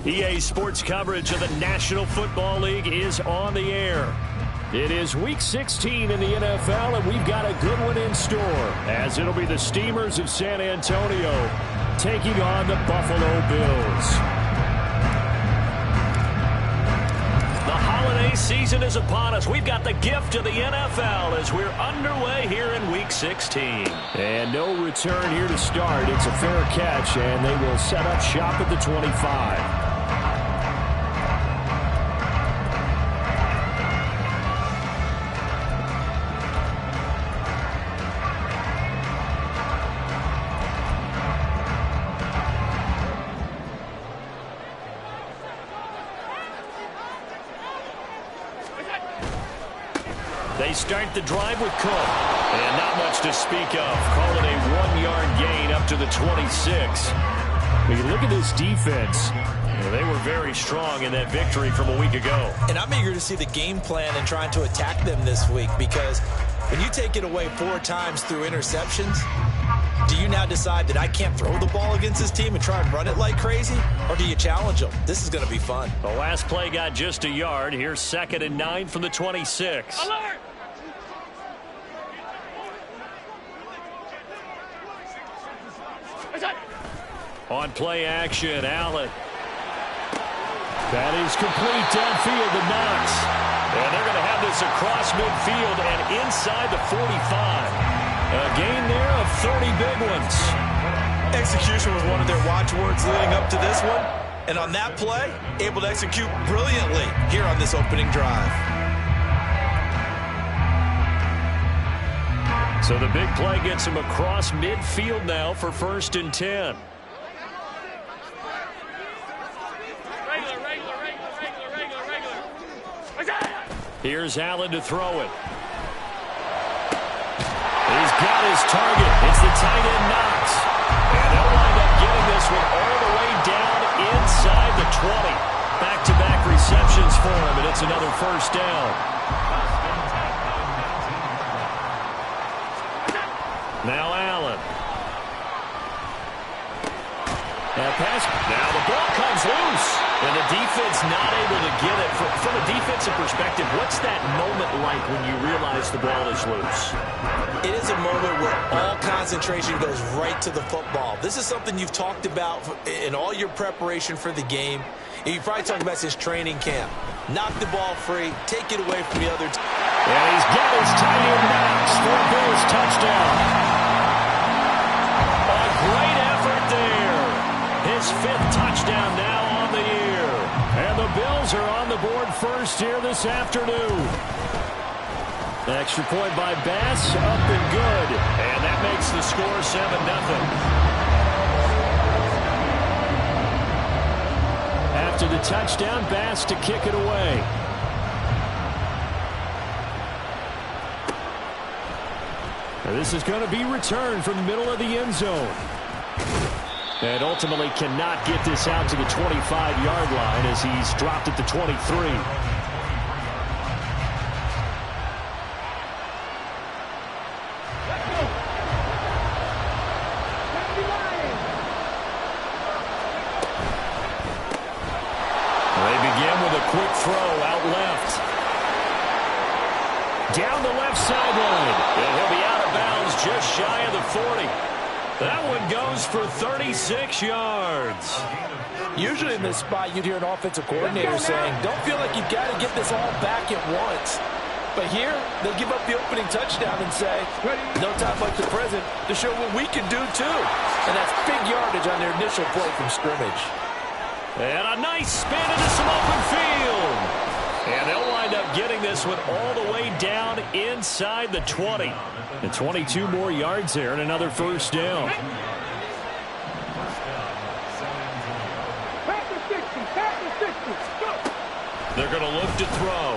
EA Sports coverage of the National Football League is on the air. It is Week 16 in the NFL, and we've got a good one in store, as it'll be the Steamers of San Antonio taking on the Buffalo Bills. The holiday season is upon us. We've got the gift of the NFL as we're underway here in Week 16. And no return here to start. It's a fair catch, and they will set up shop at the 25. They start the drive with Cook. And not much to speak of. Call it a 1-yard gain up to the 26. When you look at this defense, they were very strong in that victory from a week ago. And I'm eager to see the game plan and trying to attack them this week, because when you take it away 4 times through interceptions, do you now decide that I can't throw the ball against this team and try and run it like crazy? Or do you challenge them? This is going to be fun. The last play got just a yard. Here's 2nd and 9 from the 26. Alert! On play action, Allen. That is complete downfield to Knox. And they're going to have this across midfield and inside the 45. A gain there of 30 big ones. Execution was one of their watchwords leading up to this one. And on that play, able to execute brilliantly here on this opening drive. So the big play gets him across midfield now for 1st and 10. Here's Allen to throw it. He's got his target. It's the tight end Knox. And they'll wind up getting this one all the way down inside the 20. Back-to-back receptions for him, and it's another 1st down. Now Allen. Now the ball comes loose. And the defense not able to get it. From a defensive perspective, what's that moment like when you realize the ball is loose? It is a moment where all concentration goes right to the football. This is something you've talked about in all your preparation for the game. And you probably talked about since training camp. Knock the ball free, take it away from the other team. And he's got his tight end Knox for a Bills touchdown. A great effort there. His 5th touchdown now on the year. And the Bills are on the board first here this afternoon. Extra point by Bass, up and good. And that makes the score 7-0. After the touchdown, Bass to kick it away. And this is going to be returned from the middle of the end zone. And ultimately cannot get this out to the 25-yard line as he's dropped at the 23. They begin with a quick throw out left. Down the left sideline. And he'll be out of bounds just shy of the 40. That one goes for 36 yards. Usually in this spot, you'd hear an offensive coordinator saying, don't feel like you've got to get this all back at once. But here, they give up the opening touchdown and say, no time like the present to show what we can do too. And that's big yardage on their initial play from scrimmage. And a nice spin into some open field. And they'll wind up getting this one all the way down inside the 20. And 22 more yards there and another 1st down. They're going to look to throw.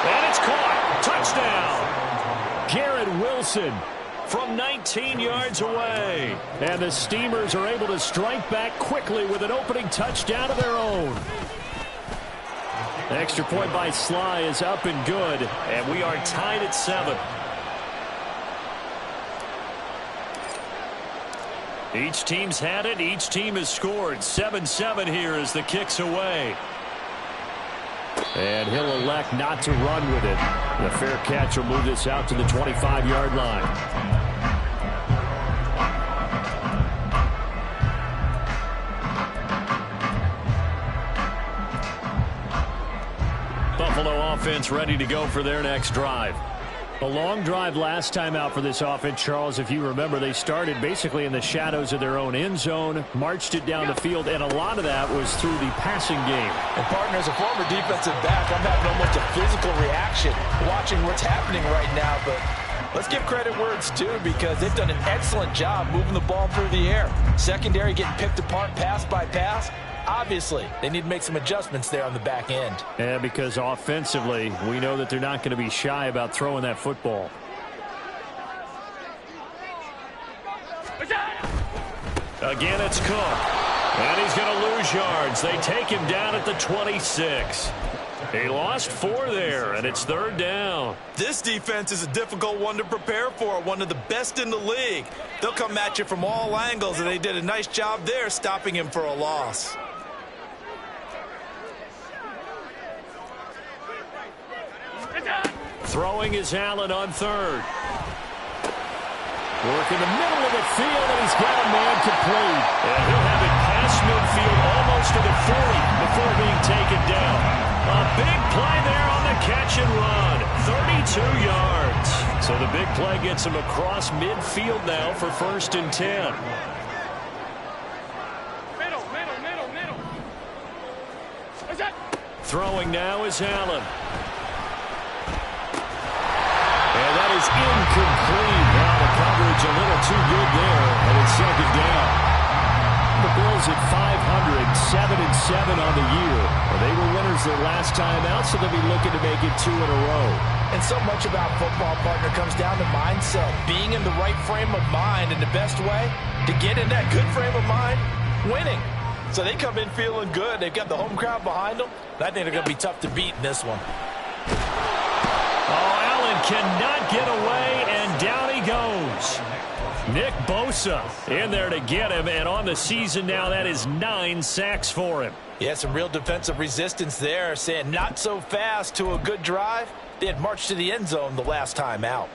And it's caught. Touchdown. Garrett Wilson from 19 yards away. And the Steamers are able to strike back quickly with an opening touchdown of their own. Extra point by Sly is up and good, and we are tied at 7. Each team's had it. Each team has scored. 7-7 here as the kick's away. And he'll elect not to run with it. The fair catch will move this out to the 25-yard line. Buffalo offense ready to go for their next drive. A long drive last time out for this offense, Charles. If you remember, they started basically in the shadows of their own end zone, marched it down the field, and a lot of that was through the passing game. And, partner, as a former defensive back, I'm having almost a physical reaction watching what's happening right now. But let's give credit where it's due, because they've done an excellent job moving the ball through the air. Secondary getting picked apart pass by pass. Obviously, they need to make some adjustments there on the back end. Yeah, because offensively, we know that they're not going to be shy about throwing that football. Again, it's Cook. And he's going to lose yards. They take him down at the 26. He lost 4 there, and it's 3rd down. This defense is a difficult one to prepare for, one of the best in the league. They'll come at you from all angles, and they did a nice job there stopping him for a loss. Throwing is Allen on 3rd. Work in the middle of the field, and he's got a man complete. And he'll have it past midfield almost to the 40 before being taken down. A big play there on the catch and run. 32 yards. So the big play gets him across midfield now for 1st and 10. Middle. What's that? Throwing now is Allen. And that is incomplete. Now the coverage a little too good there, and it's 2nd down. The Bills at 500, 7-7 on the year. Well, they were winners their last time out, so they'll be looking to make it 2 in a row. And so much about football, partner, comes down to mindset. Being in the right frame of mind, and the best way to get in that good frame of mind, winning. So they come in feeling good. They've got the home crowd behind them. I think they're going to be tough to beat in this one. Oh, Allen cannot get away, and down he goes. Nick Bosa in there to get him, and on the season now, that is 9 sacks for him. Yeah, some real defensive resistance there, saying not so fast to a good drive. They had marched to the end zone the last time out.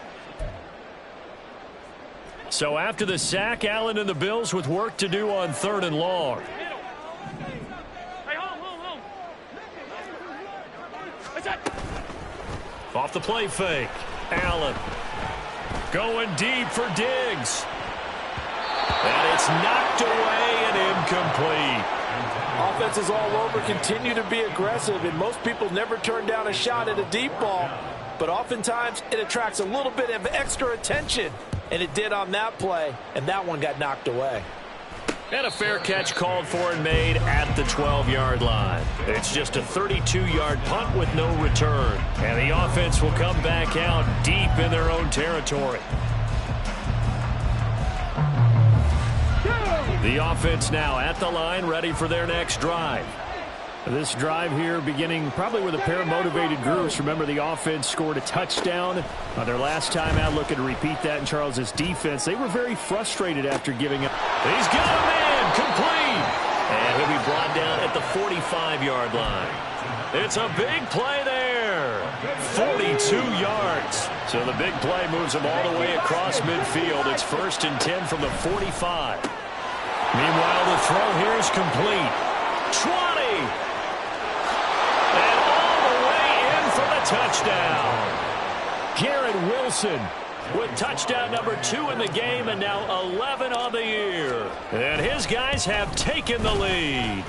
So after the sack, Allen and the Bills with work to do on 3rd and long. Off the play fake. Allen going deep for Diggs. And it's knocked away and incomplete. Offenses all over continue to be aggressive, and most people never turn down a shot at a deep ball. But oftentimes it attracts a little bit of extra attention. And it did on that play, and that one got knocked away. And a fair catch called for and made at the 12-yard line. It's just a 32-yard punt with no return. And the offense will come back out deep in their own territory. The offense now at the line, ready for their next drive. This drive here beginning probably with a pair of motivated groups. Remember, the offense scored a touchdown on their last time out. Looking to repeat that in Charles's defense. They were very frustrated after giving up. He's got a man complete. And he'll be brought down at the 45-yard line. It's a big play there. 42 yards. So the big play moves him all the way across midfield. It's 1st and 10 from the 45. Meanwhile, the throw here is complete. 20. And all the way in for the touchdown. Garrett Wilson with touchdown number 2 in the game, and now 11 on the year. And his guys have taken the lead.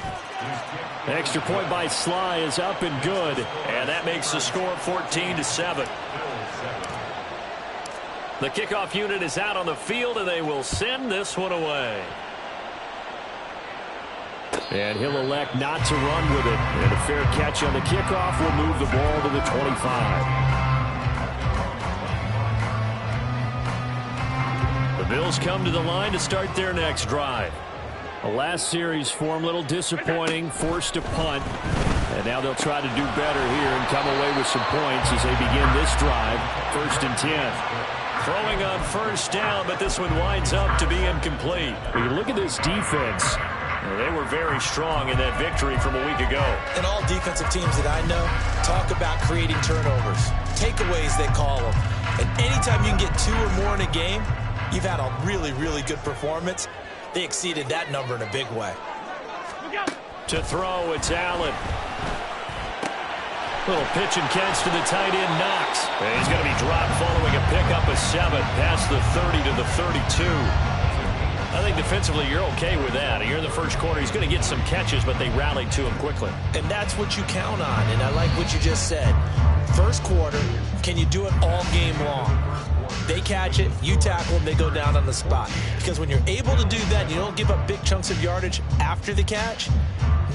Extra point by Sly is up and good, and that makes the score 14-7. The kickoff unit is out on the field, and they will send this one away. And he'll elect not to run with it. And a fair catch on the kickoff will move the ball to the 25. The Bills come to the line to start their next drive. The last series for them, a little disappointing, forced to punt. And now they'll try to do better here and come away with some points as they begin this drive. 1st and 10. Throwing on first down, but this one winds up to be incomplete. When you look at this defense, they were very strong in that victory from a week ago. And all defensive teams that I know talk about creating turnovers. Takeaways, they call them. And anytime you can get 2 or more in a game, you've had a really, really good performance. They exceeded that number in a big way. To throw, it's Allen. Little pitch and catch to the tight end, Knox. And he's going to be dropped following a pickup of 7 past the 30 to the 32. I think defensively you're okay with that. Here in the first quarter, he's going to get some catches, but they rallied to him quickly. And that's what you count on, and I like what you just said. First quarter, can you do it all game long? They catch it, you tackle them, they go down on the spot. Because when you're able to do that, you don't give up big chunks of yardage after the catch,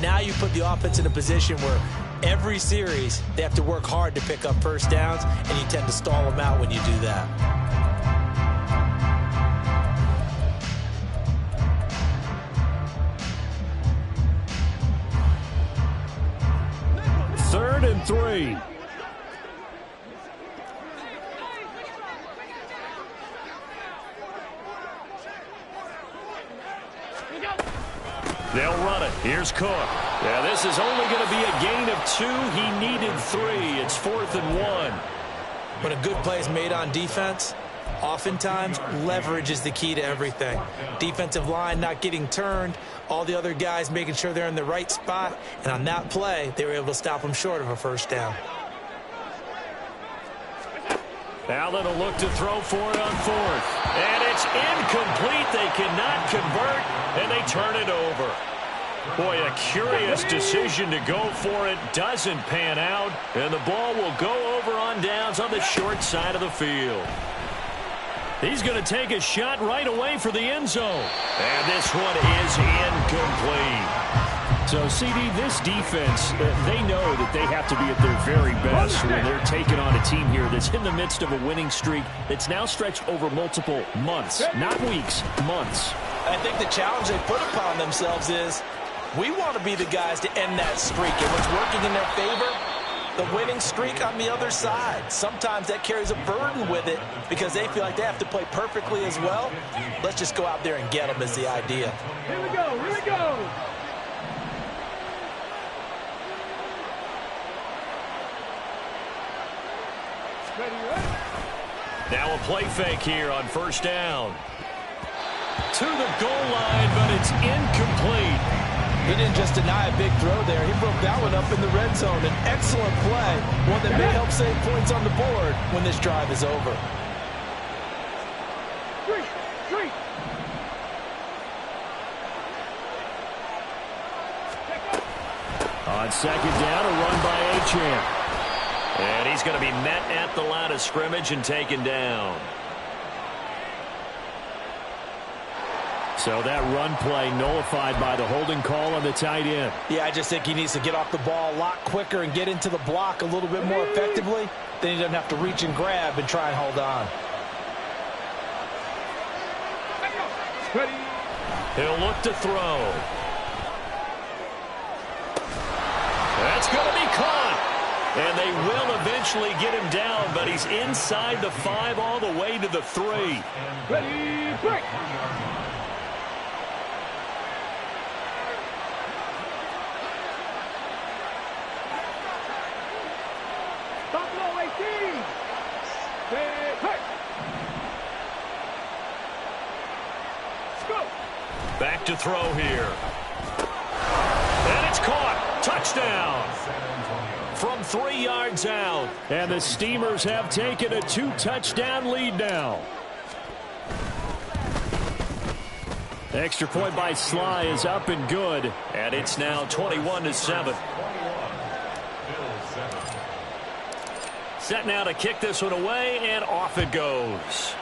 now you put the offense in a position where every series they have to work hard to pick up first downs, and you tend to stall them out when you do that. Third and 3. They'll run it. Here's Cook. Yeah, this is only going to be a gain of 2. He needed 3. It's 4th and 1. When a good play is made on defense, oftentimes leverage is the key to everything. Defensive line not getting turned, all the other guys making sure they're in the right spot, and on that play, they were able to stop them short of a first down. Allen will look to throw for it on 4th. And it's incomplete. They cannot convert, and they turn it over. Boy, a curious decision to go for it. Doesn't pan out, and the ball will go over on downs on the short side of the field. He's going to take a shot right away for the end zone. And this one is incomplete. So, CD, this defense, they know that they have to be at their very best when they're taking on a team here that's in the midst of a winning streak that's now stretched over multiple months, not weeks, months. I think the challenge they put upon themselves is we want to be the guys to end that streak. And what's working in their favor, the winning streak on the other side. Sometimes that carries a burden with it because they feel like they have to play perfectly as well. Let's just go out there and get them is the idea. Here we go, here we go. Now a play fake here on first down. To the goal line, but it's incomplete. He didn't just deny a big throw there. He broke that one up in the red zone. An excellent play, one that may help save points on the board when this drive is over. Three. On second down, a run by Achane. And he's going to be met at the line of scrimmage and taken down. So that run play nullified by the holding call on the tight end. Yeah, I just think he needs to get off the ball a lot quicker and get into the block a little bit more effectively. Then he doesn't have to reach and grab and try and hold on. He'll look to throw. That's going to be caught. And they will eventually get him down, but he's inside the 5 all the way to the 3. Ready, break. Stop low, 18. Hey. Go. Back to throw here. And it's caught. Touchdown. From 3 yards out. And the Steamers have taken a 2-touchdown lead now. Extra point by Sly is up and good. And it's now 21-7. Set now to kick this one away, and off it goes.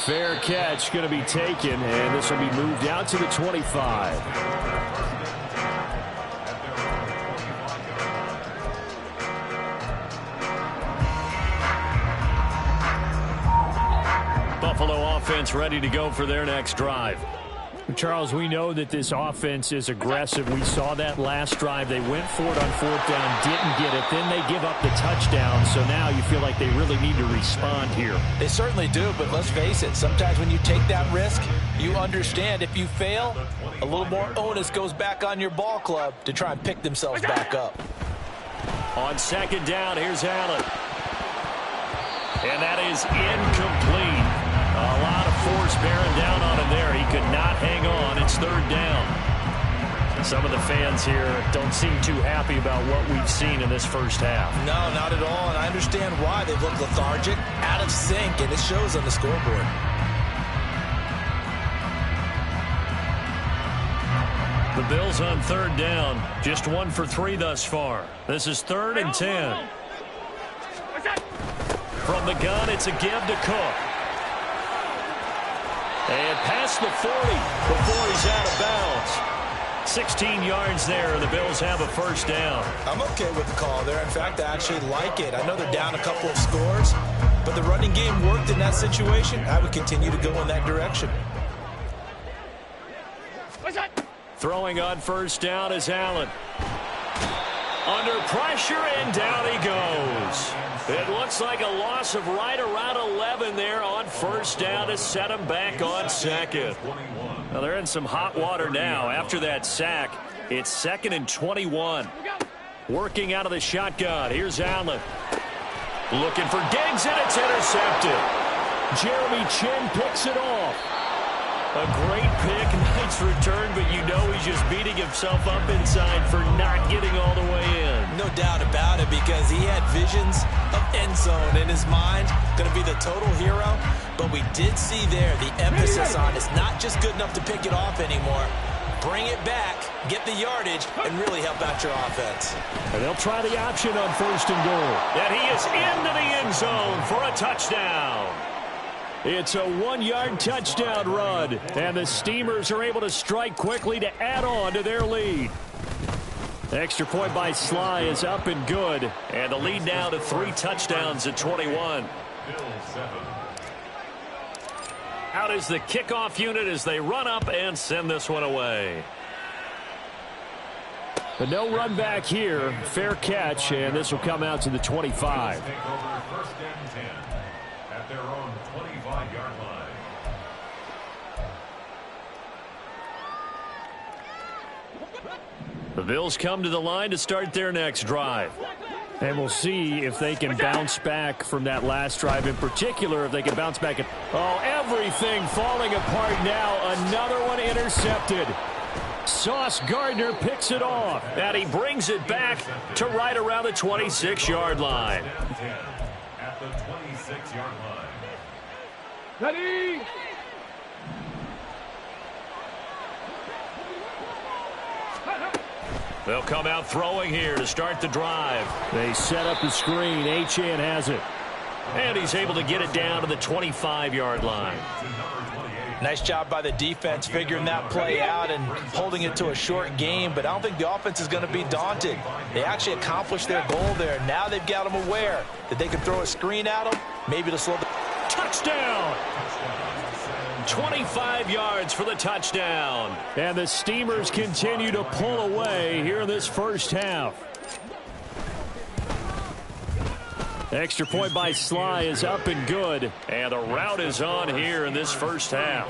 Fair catch going to be taken, and this will be moved out to the 25. Buffalo offense ready to go for their next drive. Charles, we know that this offense is aggressive. We saw that last drive. They went for it on fourth down, didn't get it. Then they give up the touchdown. So now you feel like they really need to respond here. They certainly do, but let's face it. Sometimes when you take that risk, you understand if you fail, a little more onus goes back on your ball club to try and pick themselves back up. On second down, here's Allen. And that is incomplete. A lot of force bearing down on him there. He could not hang on. It's third down. Some of the fans here don't seem too happy about what we've seen in this first half. No, not at all, and I understand why. They've looked lethargic, out of sync, and it shows on the scoreboard. The Bills on third down. Just 1 for 3 thus far. This is 3rd and 10. From the gun, it's a give to Cook. And past the 40 before he's out of bounds. 16 yards there, and the Bills have a first down. I'm okay with the call there. In fact, I actually like it. I know they're down a couple of scores, but the running game worked in that situation. I would continue to go in that direction. Throwing on first down is Allen. Under pressure, and down he goes. It looks like a loss of right around 11 there on first down to set him back on second. Now they're in some hot water now. After that sack, it's 2nd and 21. Working out of the shotgun. Here's Allen. Looking for Diggs, and it's intercepted. Jeremy Chin picks it off. A great pick, nice return, but you know he's just beating himself up inside for not getting all the way in. No doubt about it, because he had visions of end zone in his mind. Going to be the total hero. But we did see there the emphasis on it's not just good enough to pick it off anymore. Bring it back, get the yardage, and really help out your offense. And they'll try the option on 1st and goal. And he is into the end zone for a touchdown. It's a 1-yard touchdown run, and the Steamers are able to strike quickly to add on to their lead. Extra point by Sly is up and good, and the lead now to 3 touchdowns at 21. Out is the kickoff unit as they run up and send this one away. But no run back here. Fair catch, and this will come out to the 25. Their own 25-yard line. The Bills come to the line to start their next drive. And we'll see if they can bounce back from that last drive, in particular, if they can bounce back. Oh, everything falling apart now. Another one intercepted. Sauce Gardner picks it off, and he brings it back to right around the 26-yard line. At the 26-yard line. Ready? They'll come out throwing here to start the drive. They set up the screen. Achane has it. And he's able to get it down to the 25-yard line. Nice job by the defense figuring that play out and holding it to a short game, but I don't think the offense is going to be daunted. They actually accomplished their goal there. Now they've got them aware that they can throw a screen at them, maybe to slow the... Touchdown! 25 yards for the touchdown. And the Steamers continue to pull away here in this first half. Extra point by Sly is up and good. And the route is on here in this first half.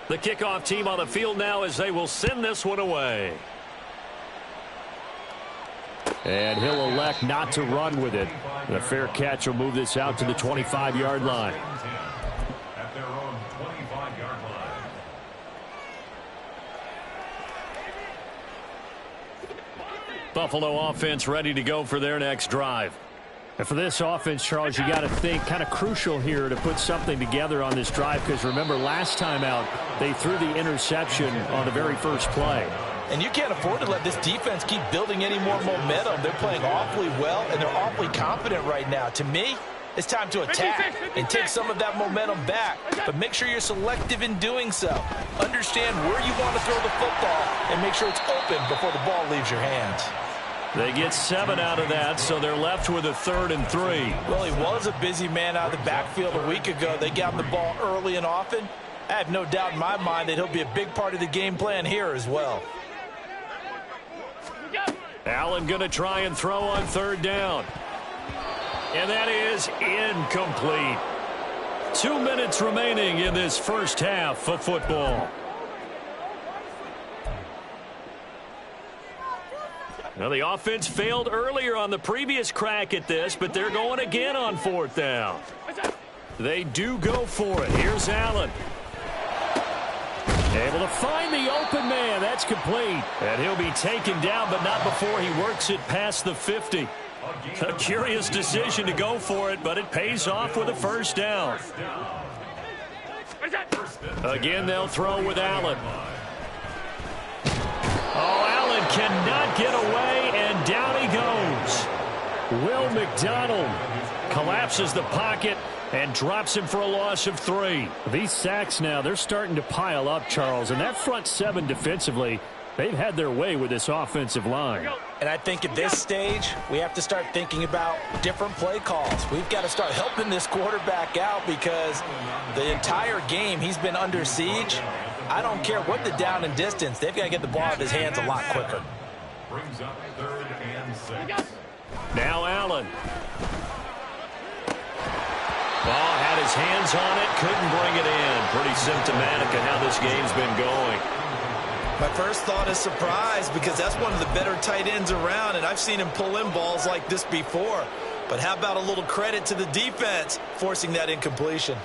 The kickoff team on the field now as they will send this one away. And he'll elect not to run with it. The fair catch will move this out to the 25-yard line. At their own 25-yard line. Buffalo offense ready to go for their next drive. And for this offense, Charles, you got to think kind of crucial here to put something together on this drive, because remember last time out they threw the interception on the very first play. And you can't afford to let this defense keep building any more momentum. They're playing awfully well, and they're awfully confident right now. To me, it's time to attack and take some of that momentum back. But make sure you're selective in doing so. Understand where you want to throw the football and make sure it's open before the ball leaves your hands. They get 7 out of that, so they're left with a 3rd and 3. Well, he was a busy man out of the backfield a week ago. They got him the ball early and often. I have no doubt in my mind that he'll be a big part of the game plan here as well. Allen going to try and throw on third down. And that is incomplete. 2 minutes remaining in this first half of football. Now, the offense failed earlier on the previous crack at this, but they're going again on fourth down. They do go for it. Here's Allen. Able to find the open man. That's complete. And he'll be taken down, but not before he works it past the 50. A curious decision to go for it, but it pays off with a first down. Again, they'll throw with Allen. Oh, Allen cannot get away, and down he goes. Will McDonald collapses the pocket and drops him for a loss of 3. These sacks now, they're starting to pile up, Charles, and that front 7 defensively, they've had their way with this offensive line. And I think at this stage, we have to start thinking about different play calls. We've got to start helping this quarterback out because the entire game he's been under siege. I don't care what the down and distance. They've got to get the ball out of his hands a lot quicker. Brings up 3rd and 6. Now Allen. Ball had his hands on it, couldn't bring it in. Pretty symptomatic of how this game's been going. My first thought is surprise because that's one of the better tight ends around, and I've seen him pull in balls like this before. But how about a little credit to the defense forcing that incompletion?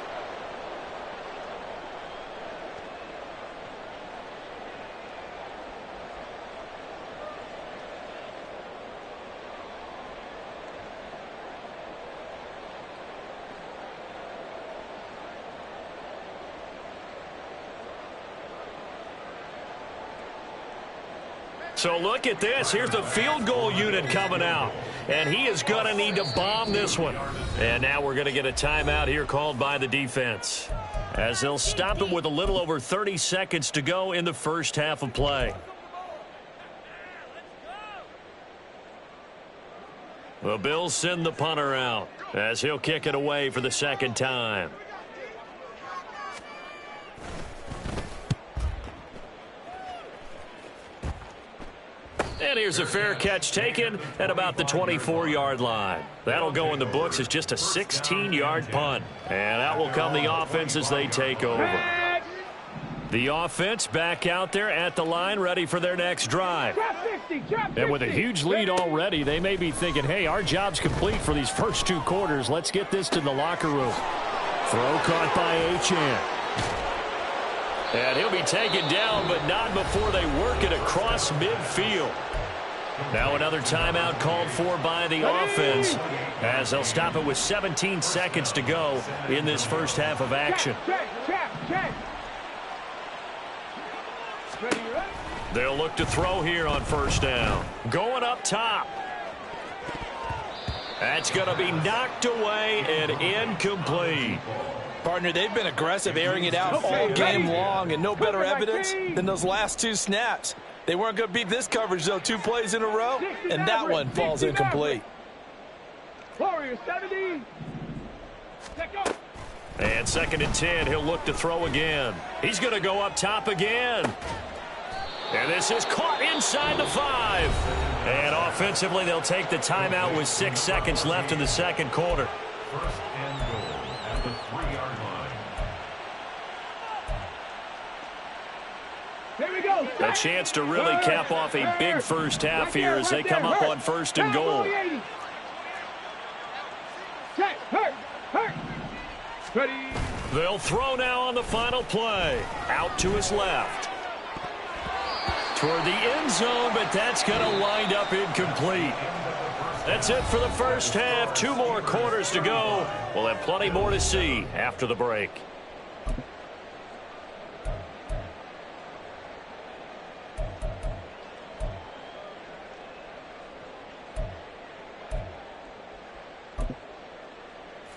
So look at this. Here's the field goal unit coming out. And he is going to need to bomb this one. And now we're going to get a timeout here called by the defense, as they'll stop him with a little over 30 seconds to go in the first half of play. The Bills send the punter out as he'll kick it away for the second time. And here's a fair catch taken at about the 24-yard line. That'll go in the books as just a 16-yard punt. And out will come the offense as they take over. The offense back out there at the line, ready for their next drive. And with a huge lead already, they may be thinking, hey, our job's complete for these first 2 quarters. Let's get this to the locker room. Throw caught by Achane. And he'll be taken down, but not before they work it across midfield. Now another timeout called for by the offense, as they'll stop it with 17 seconds to go in this first half of action. They'll look to throw here on first down. Going up top. That's going to be knocked away and incomplete. Partner, they've been aggressive, airing it out all game long, and no better evidence than those last 2 snaps. They weren't going to beat this coverage, though, 2 plays in a row, and that one falls incomplete. Warriors 70. And 2nd and 10, he'll look to throw again. He's going to go up top again. And this is caught inside the 5. And offensively, they'll take the timeout with 6 seconds left in the second quarter. 1st and goal at the 3-yard line. Here we go. A chance to really cap off a big first half here as they come up on 1st and goal. They'll throw now on the final play. Out to his left. Toward the end zone, but that's going to wind up incomplete. That's it for the first half. 2 more quarters to go. We'll have plenty more to see after the break.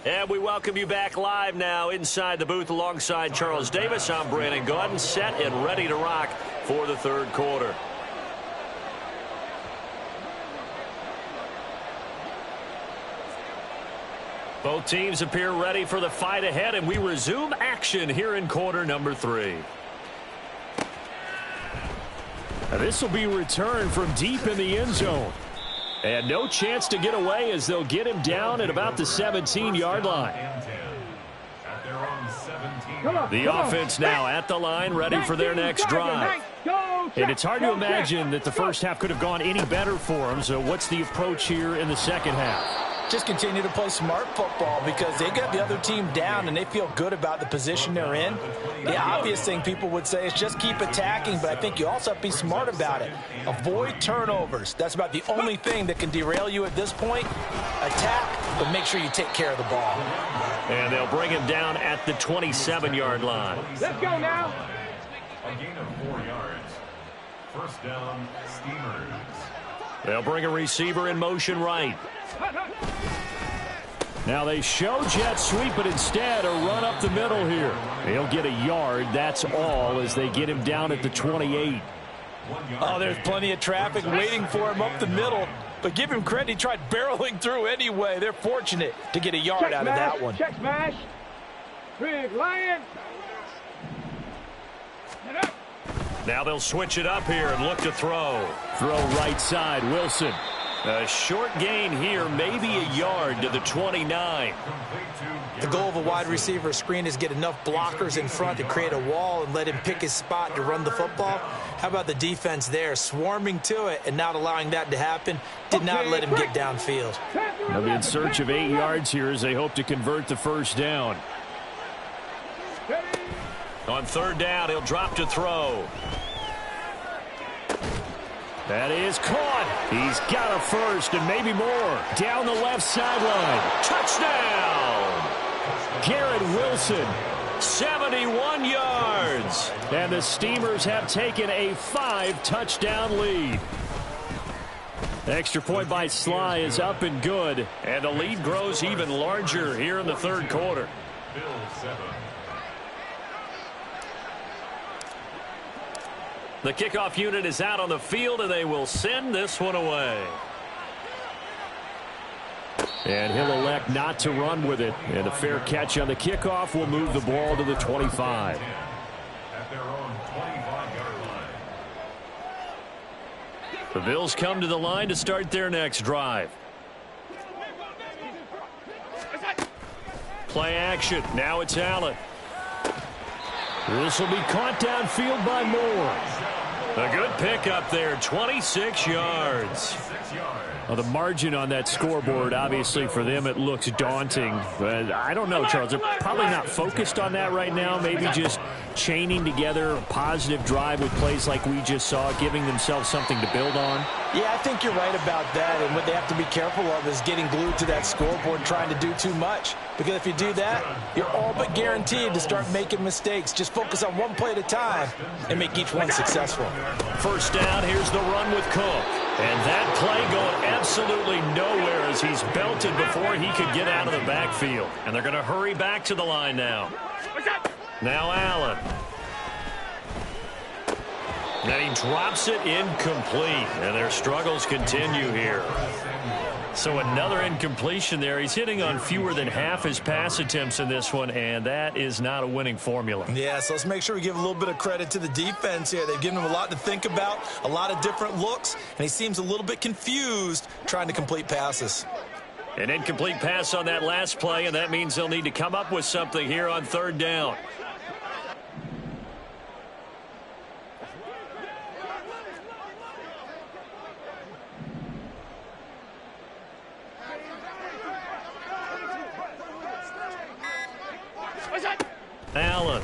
And we welcome you back live now inside the booth alongside Charles Davis. I'm Brandon Gaudin, set and ready to rock for the 3rd quarter. Both teams appear ready for the fight ahead, and we resume action here in quarter number 3. This will be returned from deep in the end zone. And no chance to get away as they'll get him down at about the 17-yard line. The offense now at the line, ready for their next drive. And it's hard to imagine that the first half could have gone any better for them. So what's the approach here in the second half? Just continue to play smart football because they got the other team down and they feel good about the position they're in. The obvious thing people would say is just keep attacking, but I think you also have to be smart about it. Avoid turnovers. That's about the only thing that can derail you at this point. Attack, but make sure you take care of the ball. And they'll bring him down at the 27-yard line. Let's go now. A gain of 4 yards. First down, Steamers. They'll bring a receiver in motion right. Now they show jet sweep, but instead a run up the middle here. He'll get a yard, that's all, as they get him down at the 28. Oh, there's plenty of traffic waiting for him up the middle. But give him credit, he tried barreling through anyway. They're fortunate to get a yard out of that one. Check smash. Big Lion. Now they'll switch it up here and look to throw. Throw right side, Wilson. A short gain here, maybe a yard to the 29. The goal of a wide receiver screen is get enough blockers in front to create a wall and let him pick his spot to run the football. How about the defense there, swarming to it and not allowing that to happen? Did not let him get downfield. They'll be in search of 8 yards here as they hope to convert the first down. On third down, he'll drop to throw. That is caught. He's got a first and maybe more. Down the left sideline. Touchdown! Garrett Wilson, 71 yards. And the Steamers have taken a 5-touchdown lead. Extra point by Sly is up and good. And the lead grows even larger here in the third quarter. Bills 7. The kickoff unit is out on the field, and they will send this one away. And he'll elect not to run with it. And a fair catch on the kickoff will move the ball to the 25. At their own 25-yard line. The Bills come to the line to start their next drive. Play action. Now it's Allen. This will be caught downfield by Moore. A good pickup there, 26 yards. Well, the margin on that scoreboard, obviously for them it looks daunting. But I don't know, Charles. They're probably not focused on that right now. Maybe just chaining together a positive drive with plays like we just saw, giving themselves something to build on. Yeah, I think you're right about that. And what they have to be careful of is getting glued to that scoreboard trying to do too much. Because if you do that, you're all but guaranteed to start making mistakes. Just focus on one play at a time and make each one successful. First down, here's the run with Cook. And that play going absolutely nowhere as he's belted before he could get out of the backfield. And they're going to hurry back to the line now. Now Allen. And he drops it incomplete. And their struggles continue here. So another incompletion there. He's hitting on fewer than half his pass attempts in this one, and that is not a winning formula. Yeah, so let's make sure we give a little bit of credit to the defense here. They've given him a lot to think about, a lot of different looks, and he seems a little bit confused trying to complete passes. An incomplete pass on that last play, and that means they'll need to come up with something here on third down. Allen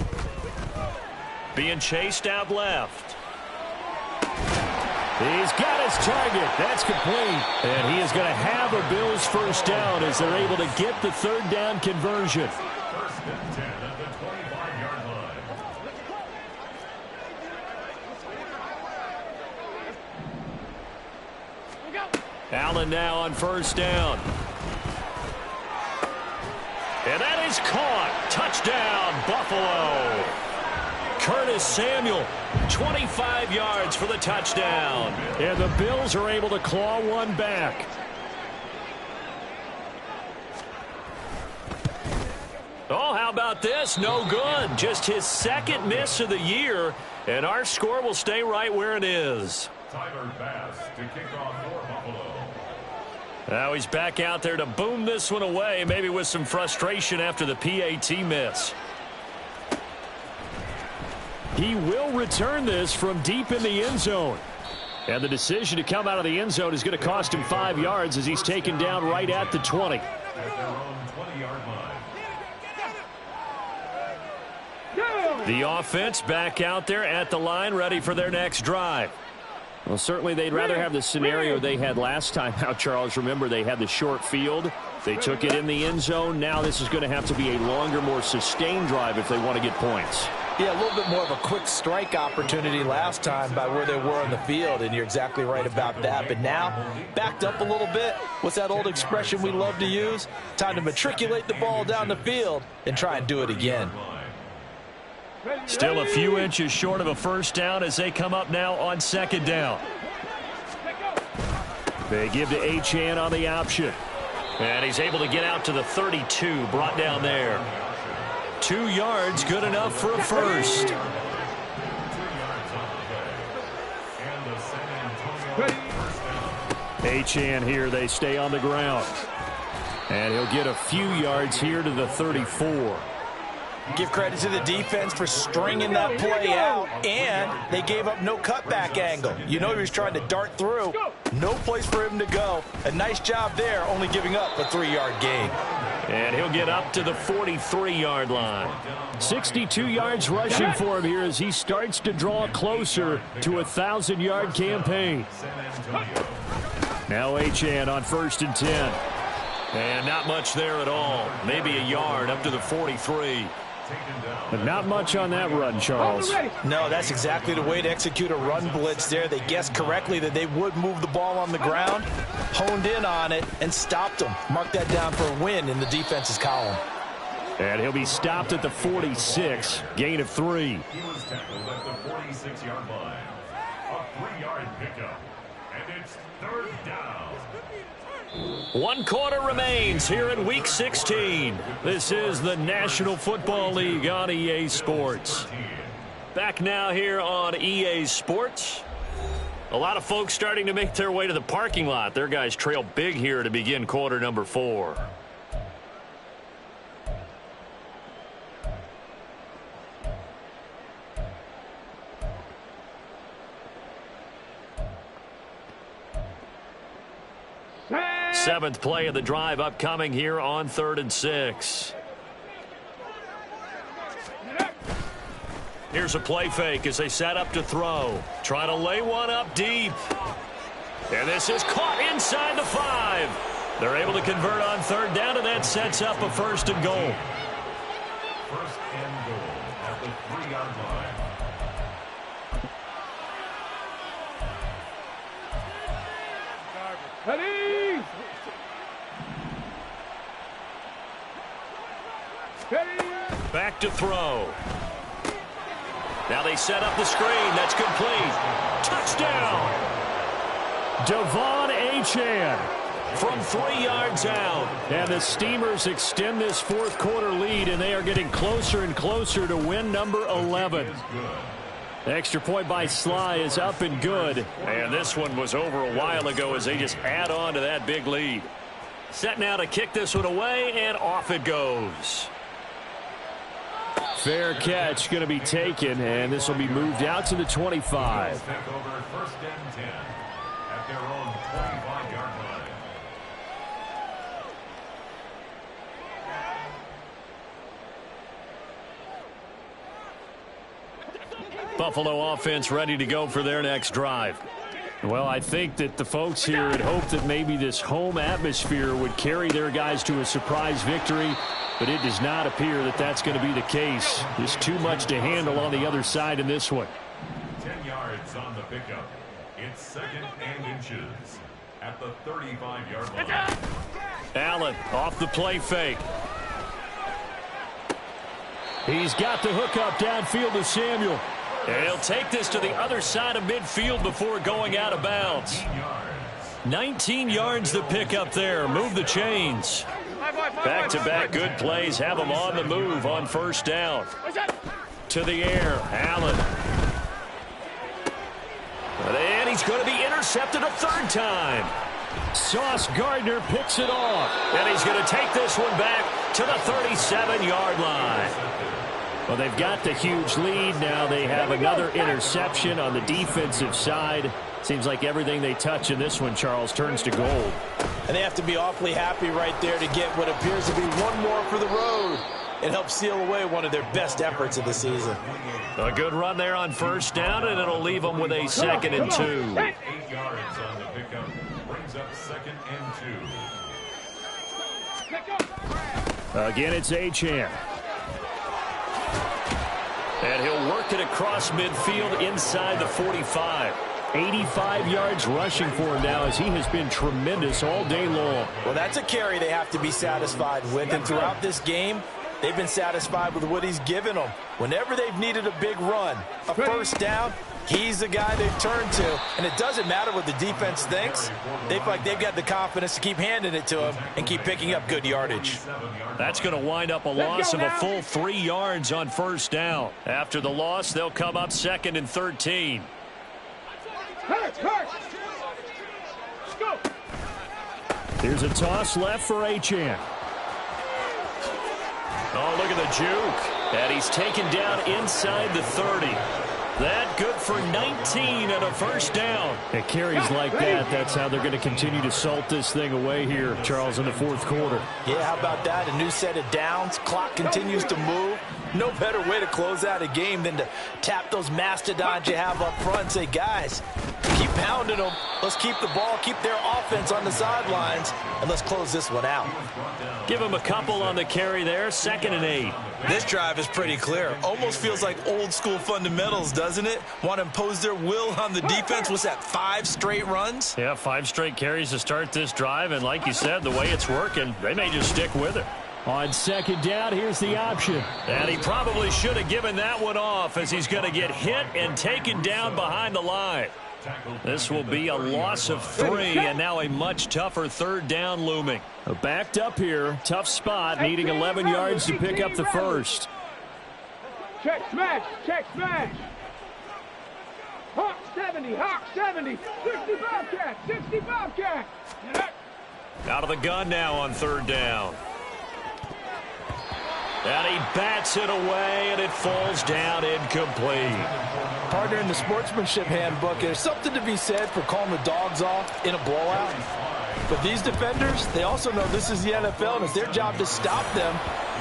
being chased out left. He's got his target. That's complete. And he is going to have a Bills first down as they're able to get the third down conversion. First and 10 at the 25-yard line. Allen now on first down. And that is caught. Touchdown, Buffalo. Curtis Samuel, 25 yards for the touchdown. And the Bills are able to claw one back. Oh, how about this? No good. Just his second miss of the year, and our score will stay right where it is. Tyler Bass to kick off for Buffalo. Now he's back out there to boom this one away, maybe with some frustration after the PAT miss. He will return this from deep in the end zone. And the decision to come out of the end zone is going to cost him 5 yards as he's taken down right at the 20. At their own 20-yard line. The offense back out there at the line, ready for their next drive. Well, certainly they'd rather have the scenario they had last time out, Charles. Remember, they had the short field. They took it in the end zone. Now this is going to have to be a longer, more sustained drive if they want to get points. Yeah, a little bit more of a quick strike opportunity last time by where they were on the field, and you're exactly right about that. But now, backed up a little bit. What's that old expression we love to use? Time to matriculate the ball down the field and try and do it again. Still a few inches short of a first down as they come up now on second down. They give to Achane on the option. And he's able to get out to the 32, brought down there. 2 yards, good enough for a first. Achane here, they stay on the ground. And he'll get a few yards here to the 34. Give credit to the defense for stringing that play out, and they gave up no cutback angle. You know he was trying to dart through. No place for him to go. A nice job there, only giving up a 3-yard gain. And he'll get up to the 43-yard line. 62 yards rushing for him here as he starts to draw closer to a 1,000-yard campaign. Now Achane on 1st and 10. And not much there at all. Maybe a yard up to the 43. But not much on that run, Charles. No, that's exactly the way to execute a run blitz there. They guessed correctly that they would move the ball on the ground, honed in on it, and stopped them. Mark that down for a win in the defense's column. And he'll be stopped at the 46, gain of 3. He was tackled at the 46-yard line. A 3-yard pickup, and it's 3rd down. 1 quarter remains here in Week 16. This is the National Football League on EA Sports. Back now here on EA Sports. A lot of folks starting to make their way to the parking lot. Their guys trail big here to begin quarter number 4. Seventh play of the drive upcoming here on 3rd and 6. Here's a play fake as they set up to throw. Try to lay one up deep. And this is caught inside the 5. They're able to convert on 3rd down, and that sets up a 1st and goal. 1st and goal at the 3-yard line. Ready? Back to throw. Now they set up the screen. That's complete. Touchdown. Devon Achane from 3 yards out. And the Steamers extend this 4th quarter lead, and they are getting closer and closer to win number 11. The extra point by Sly is up and good. And this one was over a while ago as they just add on to that big lead. Set now to kick this one away, and off it goes. Fair catch going to be taken, and this will be moved out to the 25. Take over 1st and 10 at their own 25-yard line. Buffalo offense ready to go for their next drive. Well, I think that the folks here had hoped that maybe this home atmosphere would carry their guys to a surprise victory, but it does not appear that that's going to be the case. There's too much to handle on the other side in this one. 10 yards on the pickup. It's 2nd and inches at the 35-yard line. Allen off the play fake. He's got the hook up downfield to Samuel. And he'll take this to the other side of midfield before going out of bounds. 19 yards the pick up there. Move the chains. Back-to-back good plays have him on the move on first down. To the air, Allen. And he's going to be intercepted a third time. Sauce Gardner picks it off. And he's going to take this one back to the 37-yard line. Well, they've got the huge lead. Now they have another interception on the defensive side. Seems like everything they touch in this one, Charles, turns to gold. And they have to be awfully happy right there to get what appears to be one more for the road. It helps seal away one of their best efforts of the season. A good run there on first down, and it'll leave them with a 2nd and 2. 8 yards on the pickup. Brings up 2nd and 2. Again, it's Achane. And he'll work it across midfield inside the 45. 85 yards rushing for him now as he has been tremendous all day long. Well, that's a carry they have to be satisfied with. And throughout this game, they've been satisfied with what he's given them. Whenever they've needed a big run, a first down, he's the guy they've turned to. And it doesn't matter what the defense thinks. They feel like they've got the confidence to keep handing it to him and keep picking up good yardage. That's going to wind up a loss of a full 3 yards on first down. After the loss, they'll come up 2nd and 13. Here's a toss left for Achane. Oh, look at the juke. And he's taken down inside the 30. That good for 19 and a first down. It carries like that. That's how they're going to continue to salt this thing away here, Charles, in the fourth quarter. Yeah, how about that? A new set of downs. Clock continues to move. No better way to close out a game than to tap those mastodons you have up front and say, guys, keep pounding them. Let's keep the ball, keep their offense on the sidelines, and let's close this one out. Give him a couple on the carry there. 2nd and 8. This drive is pretty clear. Almost feels like old school fundamentals, doesn't it? Want to impose their will on the defense. What's that, 5 straight runs? Yeah, 5 straight carries to start this drive. And like you said, the way it's working, they may just stick with it. On 2nd down, here's the option. And he probably should have given that one off as he's going to get hit and taken down behind the line. This will be a loss of 3, and now a much tougher 3rd down looming. Backed up here, tough spot, needing 11 yards to pick up the first. Check smash, check smash. Hawk 70, Hawk 70, 65 cat, 65 cat. Out of the gun now on 3rd down. And he bats it away, and it falls down incomplete. Partner, in the sportsmanship handbook, there's something to be said for calling the dogs off in a blowout. But these defenders, they also know this is the NFL, and it's their job to stop them,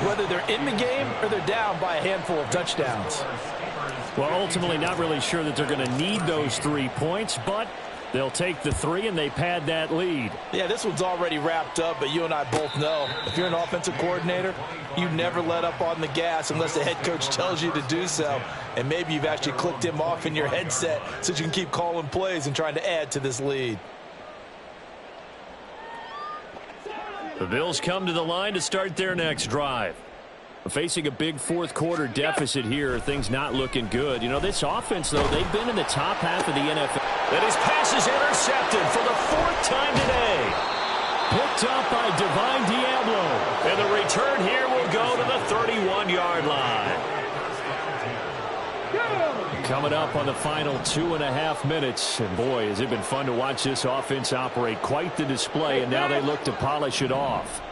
whether they're in the game or they're down by a handful of touchdowns. Well, ultimately not really sure that they're going to need those 3 points, but they'll take the 3 and they pad that lead. Yeah, this one's already wrapped up, but you and I both know if you're an offensive coordinator, you never let up on the gas unless the head coach tells you to do so. And maybe you've actually clicked him off in your headset so you can keep calling plays and trying to add to this lead. The Bills come to the line to start their next drive. Facing a big fourth quarter deficit here, things not looking good. You know, this offense, though, they've been in the top half of the NFL. And his pass is intercepted for the 4th time today. Picked up by Divine Diablo. And the return here will go to the 31-yard line. Coming up on the final 2.5 minutes. And boy, has it been fun to watch this offense operate. Quite the display, and now they look to polish it off.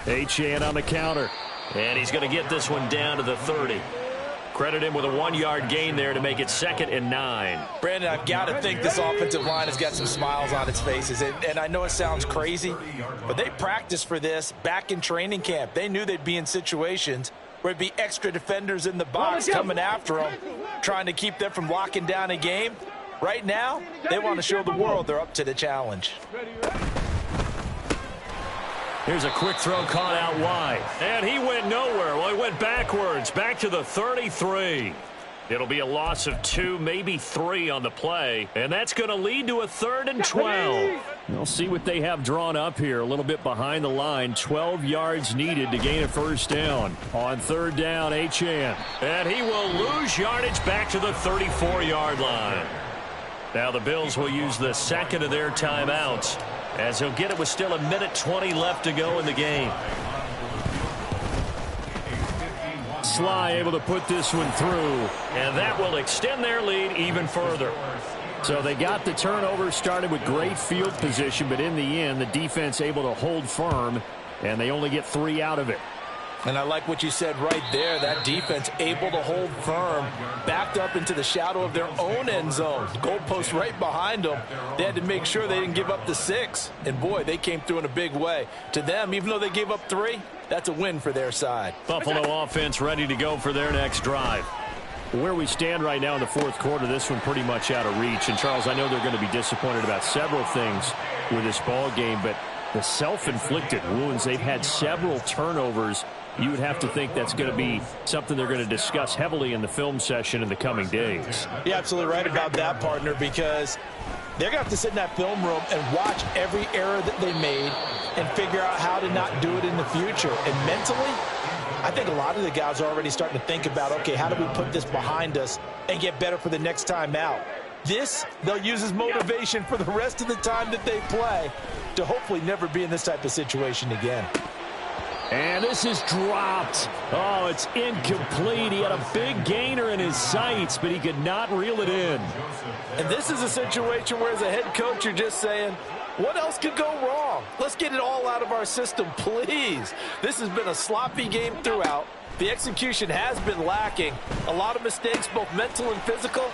Achane on the counter. And he's going to get this one down to the 30. Credit him with a 1-yard gain there to make it 2nd and 9. Brandon, I've got to think this offensive line has got some smiles on its faces. And I know it sounds crazy, but they practiced for this back in training camp. They knew they'd be in situations where it'd be extra defenders in the box coming after them, trying to keep them from locking down a game. Right now, they want to show the world they're up to the challenge. Here's a quick throw caught out wide. And he went nowhere. Well, he went backwards, back to the 33. It'll be a loss of 2, maybe 3 on the play. And that's going to lead to a 3rd and 12. We'll see what they have drawn up here. A little bit behind the line. 12 yards needed to gain a first down. On 3rd down, Achane. And he will lose yardage back to the 34-yard line. Now the Bills will use the second of their timeouts as he'll get it with still 1:20 left to go in the game. Sly able to put this one through, and that will extend their lead even further. So they got the turnover, started with great field position, but in the end, the defense able to hold firm, and they only get 3 out of it. And I like what you said right there. That defense able to hold firm, backed up into the shadow of their own end zone. Goalpost right behind them. They had to make sure they didn't give up the 6. And, boy, they came through in a big way. To them, even though they gave up 3, that's a win for their side. Buffalo offense ready to go for their next drive. Where we stand right now in the fourth quarter, this one pretty much out of reach. And, Charles, I know they're going to be disappointed about several things with this ball game, but the self-inflicted wounds, they've had several turnovers. You would have to think that's going to be something they're going to discuss heavily in the film session in the coming days. You're absolutely right about that, partner, because they're going to have to sit in that film room and watch every error that they made and figure out how to not do it in the future. And mentally, I think a lot of the guys are already starting to think about, okay, how do we put this behind us and get better for the next time out? This, they'll use as motivation for the rest of the time that they play to hopefully never be in this type of situation again. And this is dropped. Oh, it's incomplete. He had a big gainer in his sights, but he could not reel it in. And this is a situation where, as a head coach, you're just saying, what else could go wrong? Let's get it all out of our system, please. This has been a sloppy game throughout. The execution has been lacking. A lot of mistakes, both mental and physical.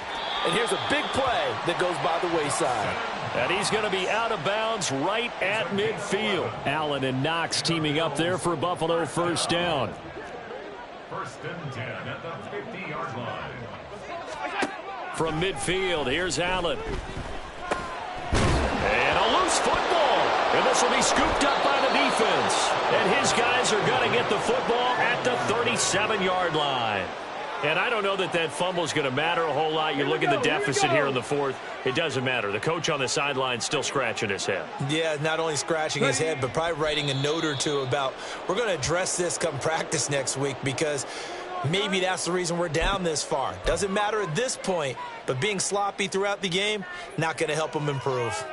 And here's a big play that goes by the wayside. And he's going to be out of bounds right at midfield. Allen and Knox teaming up there for Buffalo first down. 1st and 10 at the 50-yard line. From midfield, here's Allen. And a loose football. And this will be scooped up by the defense. And his guys are going to get the football at the 37-yard line. And I don't know that that fumble is going to matter a whole lot. You look at the deficit here in the fourth. It doesn't matter. The coach on the sideline still scratching his head. Yeah, not only scratching his head, but probably writing a note or two about, we're going to address this come practice next week, because maybe that's the reason we're down this far. Doesn't matter at this point, but being sloppy throughout the game, not going to help them improve.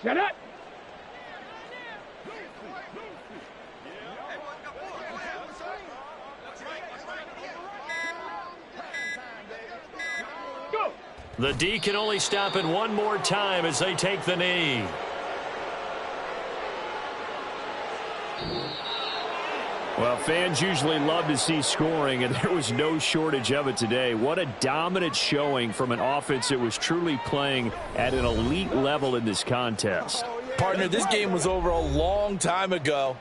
Set up. Go. The D can only stop it one more time as they take the knee. Well, fans usually love to see scoring, and there was no shortage of it today. What a dominant showing from an offense that was truly playing at an elite level in this contest. Partner, this game was over a long time ago,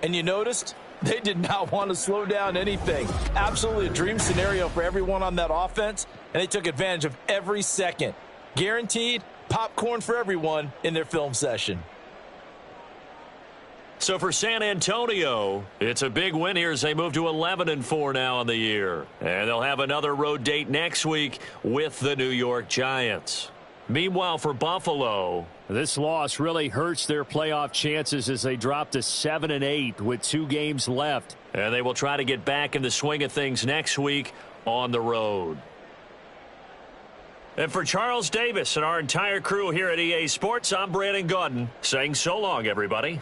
and you noticed they did not want to slow down anything. Absolutely a dream scenario for everyone on that offense, and they took advantage of every second. Guaranteed popcorn for everyone in their film session. So for San Antonio, it's a big win here as they move to 11-4 now on the year. And they'll have another road date next week with the New York Giants. Meanwhile, for Buffalo, this loss really hurts their playoff chances as they drop to 7-8 with 2 games left. And they will try to get back in the swing of things next week on the road. And for Charles Davis and our entire crew here at EA Sports, I'm Brandon Gaudin saying so long, everybody.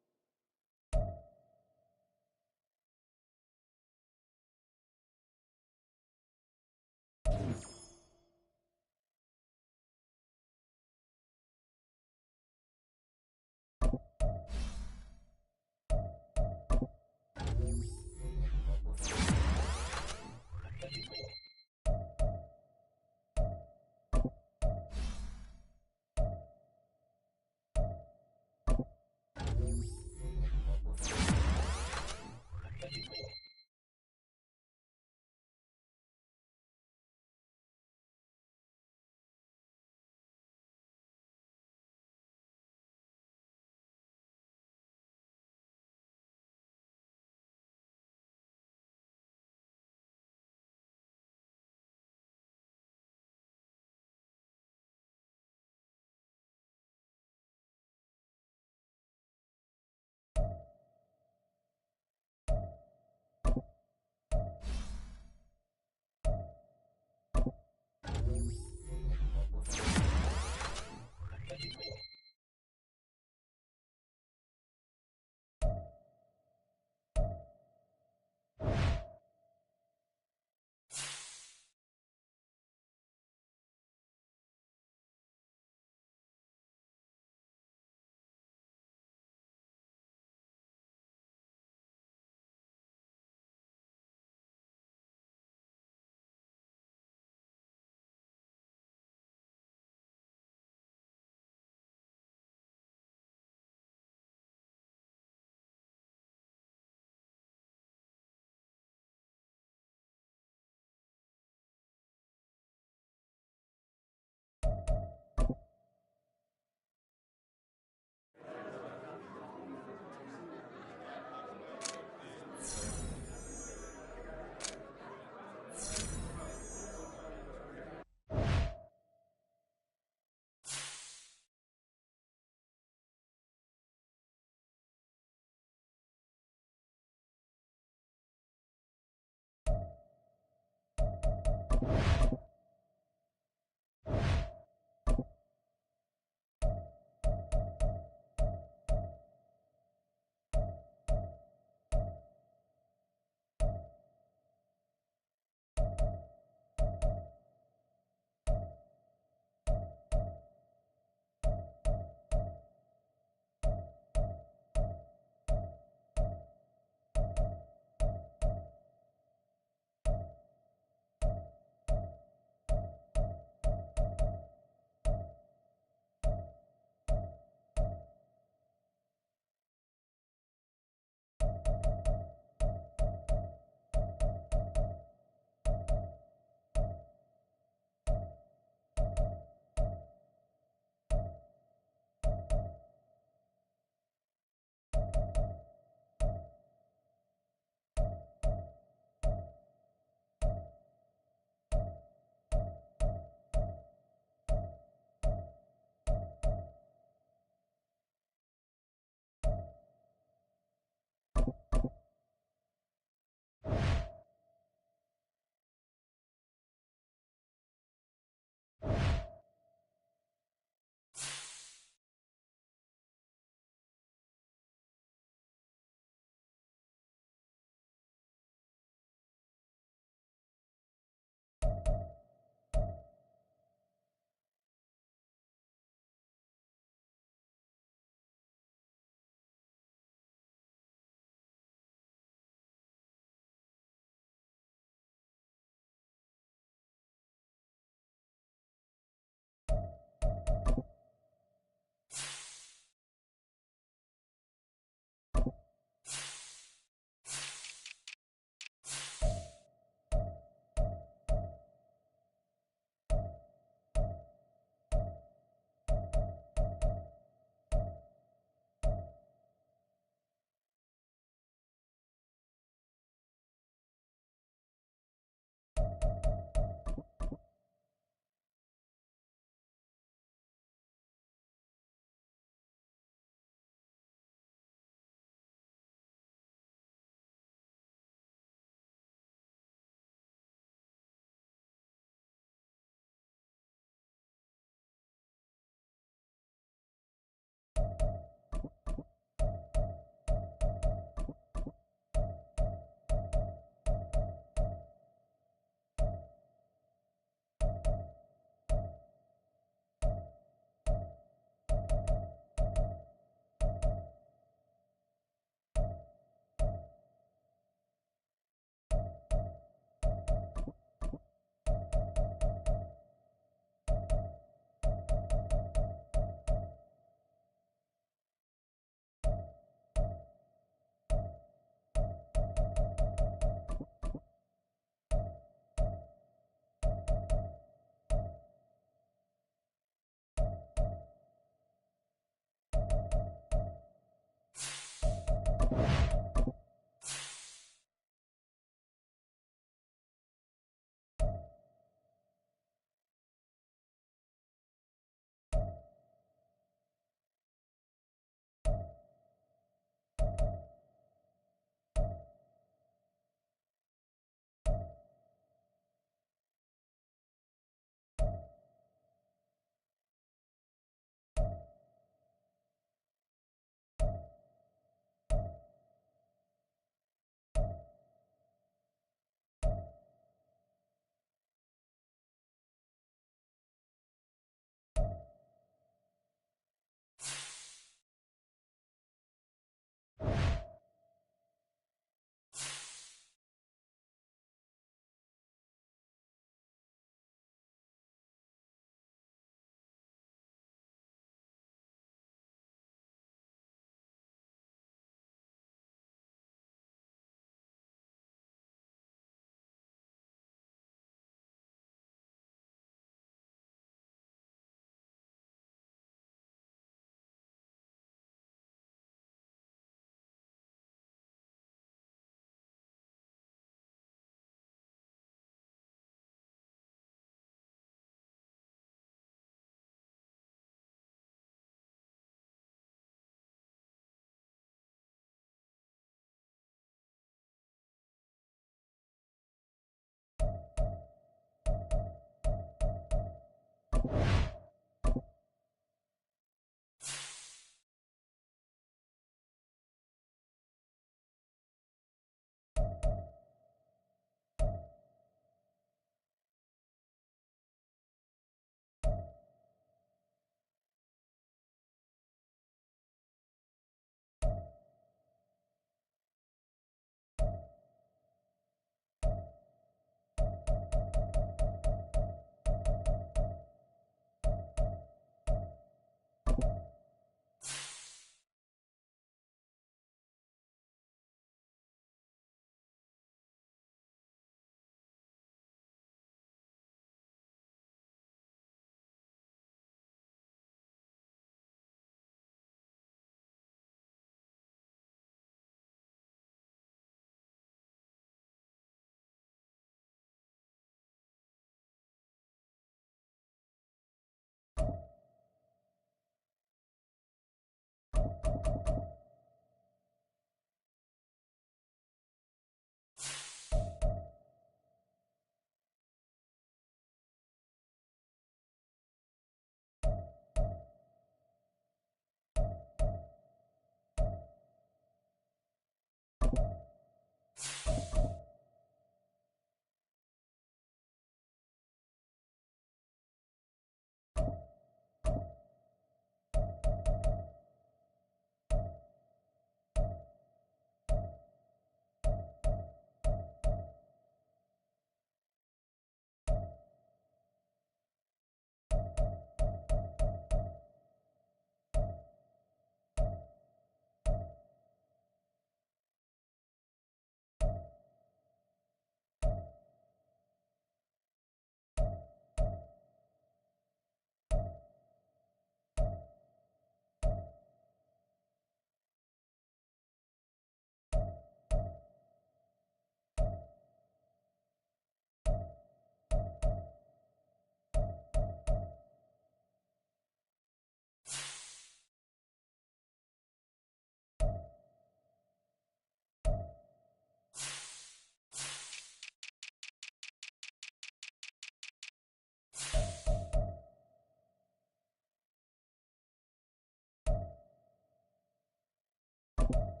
out.